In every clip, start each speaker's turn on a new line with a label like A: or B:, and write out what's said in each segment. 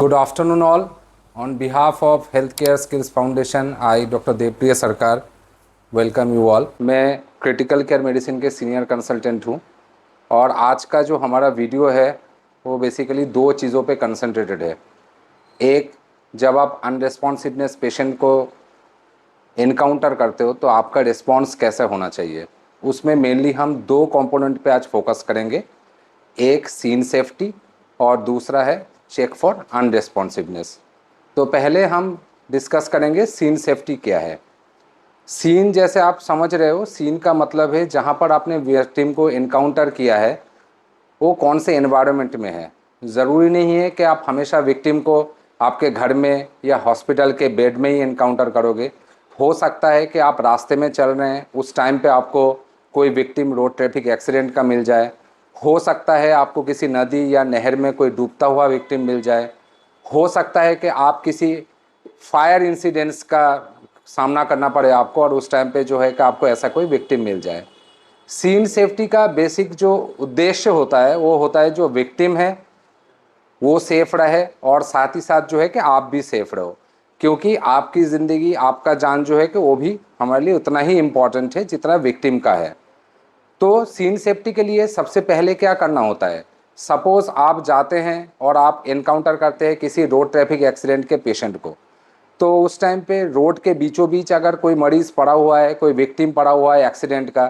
A: Good afternoon all. On behalf of Healthcare Skills Foundation, I Dr. Devpriya Sarkar welcome you all. मैं critical care medicine के senior consultant हूँ और आज का जो हमारा वीडियो है वो बेसिकली दो चीज़ों पे कंसंट्रेटेड है। एक, जब आप अनरेस्पॉन्सिवनेस पेशेंट को इनकाउंटर करते हो तो आपका रिस्पॉन्स कैसे होना चाहिए, उसमें मेनली हम दो कंपोनेंट पे आज फोकस करेंगे। एक सीन सेफ्टी और दूसरा है चेक फॉर अनरेस्पॉन्सिवनेस। तो पहले हम डिस्कस करेंगे सीन सेफ्टी क्या है। सीन, जैसे आप समझ रहे हो, सीन का मतलब है जहाँ पर आपने विक्टिम को इनकाउंटर किया है वो कौन से एनवायरनमेंट में है। ज़रूरी नहीं है कि आप हमेशा विक्टिम को आपके घर में या हॉस्पिटल के बेड में ही इनकाउंटर करोगे। हो सकता है कि आप रास्ते में चल रहे हैं, उस टाइम पे आपको कोई विक्टिम रोड ट्रैफिक एक्सीडेंट का मिल जाए। हो सकता है आपको किसी नदी या नहर में कोई डूबता हुआ विक्टिम मिल जाए। हो सकता है कि आप किसी फायर इंसिडेंट्स का सामना करना पड़े आपको और उस टाइम पे जो है कि आपको ऐसा कोई विक्टिम मिल जाए। सीन सेफ्टी का बेसिक जो उद्देश्य होता है वो होता है जो विक्टिम है वो सेफ रहे और साथ ही साथ जो है कि आप भी सेफ रहो, क्योंकि आपकी ज़िंदगी, आपका जान जो है कि वो भी हमारे लिए उतना ही इम्पॉर्टेंट है जितना विक्टिम का है। तो सीन सेफ्टी के लिए सबसे पहले क्या करना होता है, सपोज़ आप जाते हैं और आप एनकाउंटर करते हैं किसी रोड ट्रैफिक एक्सीडेंट के पेशेंट को, तो उस टाइम पे रोड के बीचों बीच अगर कोई मरीज़ पड़ा हुआ है, कोई विक्टिम पड़ा हुआ है एक्सीडेंट का,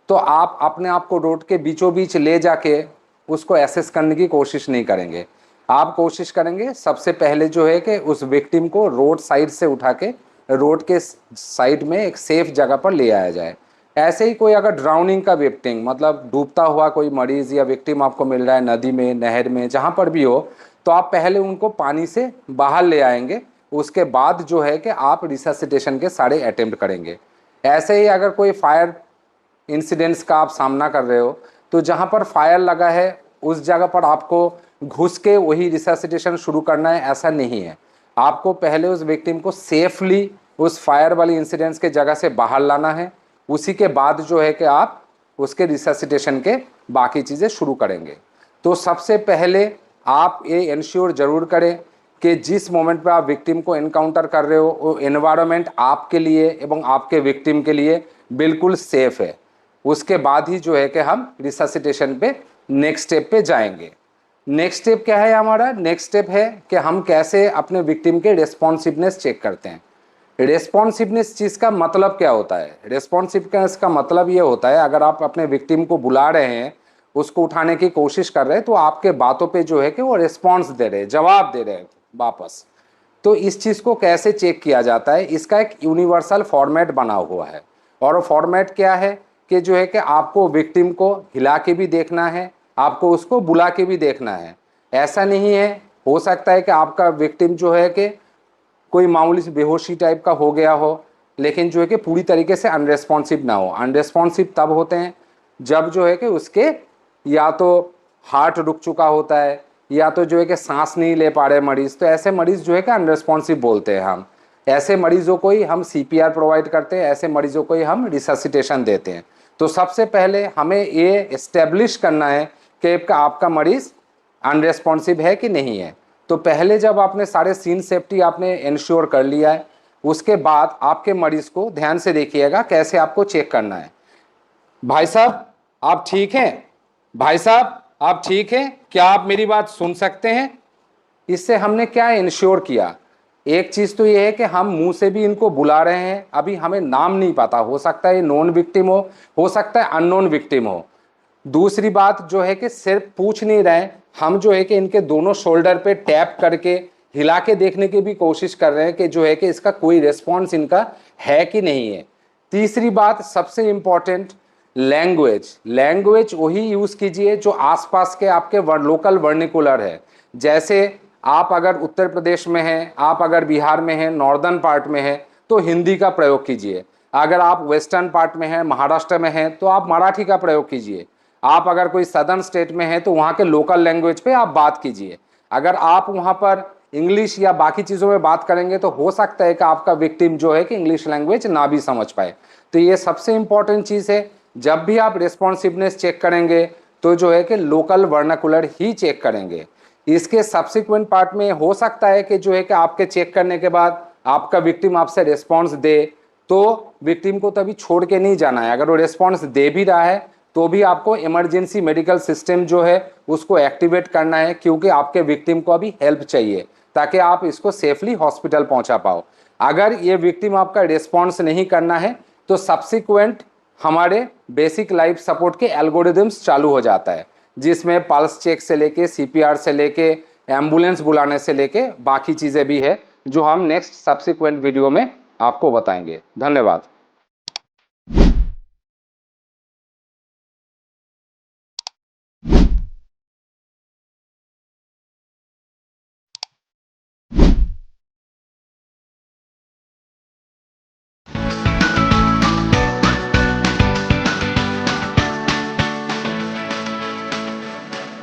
A: तो आप अपने आप को रोड के बीचों बीच ले जाके उसको एसेस करने की कोशिश नहीं करेंगे। आप कोशिश करेंगे सबसे पहले जो है कि उस विक्टिम को रोड साइड से उठा के रोड के साइड में एक सेफ जगह पर ले आया जाए। ऐसे ही कोई अगर ड्राउनिंग का विक्टिम, मतलब डूबता हुआ कोई मरीज़ या विक्टिम आपको मिल रहा है नदी में, नहर में, जहाँ पर भी हो, तो आप पहले उनको पानी से बाहर ले आएंगे। उसके बाद जो है कि आप रिससिटेशन के सारे अटेम्प्ट करेंगे। ऐसे ही अगर कोई फायर इंसिडेंट्स का आप सामना कर रहे हो तो जहाँ पर फायर लगा है उस जगह पर आपको घुस के वही रिससिटेशन शुरू करना है, ऐसा नहीं है। आपको पहले उस विक्टिम को सेफली उस फायर वाली इंसिडेंट्स के जगह से बाहर लाना है, उसी के बाद जो है कि आप उसके रिससिटेशन के बाकी चीज़ें शुरू करेंगे। तो सबसे पहले आप ये इंश्योर ज़रूर करें कि जिस मोमेंट पे आप विक्टिम को इनकाउंटर कर रहे हो वो एनवायरनमेंट आपके लिए एवं आपके विक्टिम के लिए बिल्कुल सेफ़ है। उसके बाद ही जो है कि हम रिससिटेशन पे नेक्स्ट स्टेप पे जाएंगे। नेक्स्ट स्टेप क्या है हमारा? नेक्स्ट स्टेप है कि हम कैसे अपने विक्टिम के रिस्पॉन्सिवनेस चेक करते हैं। रिस्पॉन्सिवनेस चीज़ का मतलब क्या होता है? रिस्पॉन्सिवनेस का मतलब ये होता है, अगर आप अपने विक्टिम को बुला रहे हैं, उसको उठाने की कोशिश कर रहे हैं, तो आपके बातों पे जो है कि वो रिस्पॉन्स दे रहे हैं, जवाब दे रहे हैं वापस। तो इस चीज़ को कैसे चेक किया जाता है? इसका एक यूनिवर्सल फॉर्मेट बना हुआ है और वो फॉर्मेट क्या है कि जो है कि आपको विक्टिम को हिला के भी देखना है, आपको उसको बुला के भी देखना है। ऐसा नहीं है, हो सकता है कि आपका विक्टिम जो है कि कोई मामूली सी बेहोशी टाइप का हो गया हो, लेकिन जो है कि पूरी तरीके से अनरेस्पॉन्सिव ना हो। अनरेस्पॉन्सिव तब होते हैं जब जो है कि उसके या तो हार्ट रुक चुका होता है या तो जो है कि सांस नहीं ले पा रहे मरीज़, तो ऐसे मरीज़ जो है कि अनरेस्पॉन्सिव बोलते हैं हम। ऐसे मरीज़ों को ही हम सीपीआर प्रोवाइड करते हैं, ऐसे मरीज़ों को ही हम रिससिटेशन देते हैं। तो सबसे पहले हमें ये इस्टेब्लिश करना है कि आपका मरीज़ अनरेस्पॉन्सिव है कि नहीं है। तो पहले जब आपने सारे सीन सेफ्टी आपने इंश्योर कर लिया है, उसके बाद आपके मरीज़ को ध्यान से देखिएगा कैसे आपको चेक करना है। भाई साहब आप ठीक हैं? भाई साहब आप ठीक हैं? क्या आप मेरी बात सुन सकते हैं? इससे हमने क्या इंश्योर किया? एक चीज़ तो ये है कि हम मुंह से भी इनको बुला रहे हैं, अभी हमें नाम नहीं पता, हो सकता है नॉन विक्टिम हो सकता है अननोन विक्टिम हो। दूसरी बात जो है कि सिर्फ पूछ नहीं रहे, हम जो है कि इनके दोनों शोल्डर पे टैप करके हिला के देखने की भी कोशिश कर रहे हैं कि जो है कि इसका कोई रिस्पॉन्स इनका है कि नहीं है। तीसरी बात सबसे इम्पॉर्टेंट, लैंग्वेज। लैंग्वेज वही यूज़ कीजिए जो आसपास के आपके लोकल वर्निकुलर है। जैसे आप अगर उत्तर प्रदेश में हैं, आप अगर बिहार में हैं, नॉर्दर्न पार्ट में हैं, तो हिंदी का प्रयोग कीजिए। अगर आप वेस्टर्न पार्ट में हैं, महाराष्ट्र में हैं, तो आप मराठी का प्रयोग कीजिए। आप अगर कोई सदर्न स्टेट में हैं तो वहाँ के लोकल लैंग्वेज पे आप बात कीजिए। अगर आप वहाँ पर इंग्लिश या बाकी चीज़ों में बात करेंगे तो हो सकता है कि आपका विक्टिम जो है कि इंग्लिश लैंग्वेज ना भी समझ पाए। तो ये सबसे इम्पॉर्टेंट चीज़ है। जब भी आप रिस्पॉन्सिवनेस चेक करेंगे तो जो है कि लोकल वर्नाकुलर ही चेक करेंगे। इसके सब्सिक्वेंट पार्ट में हो सकता है कि जो है कि आपके चेक करने के बाद आपका विक्टिम आपसे रिस्पॉन्स दे, तो विक्टिम को तभी छोड़ के नहीं जाना है। अगर वो रिस्पॉन्स दे भी रहा है तो भी आपको इमरजेंसी मेडिकल सिस्टम जो है उसको एक्टिवेट करना है, क्योंकि आपके विक्टिम को अभी हेल्प चाहिए ताकि आप इसको सेफली हॉस्पिटल पहुंचा पाओ। अगर ये विक्टिम आपका रिस्पॉन्स नहीं करना है तो सब्सिक्वेंट हमारे बेसिक लाइफ सपोर्ट के एल्गोरिदम्स चालू हो जाता है, जिसमें पल्स चेक से लेके सीपीआर से लेके एम्बुलेंस बुलाने से लेके बाकी चीज़ें भी है, जो हम नेक्स्ट सब्सिक्वेंट वीडियो में आपको बताएंगे। धन्यवाद।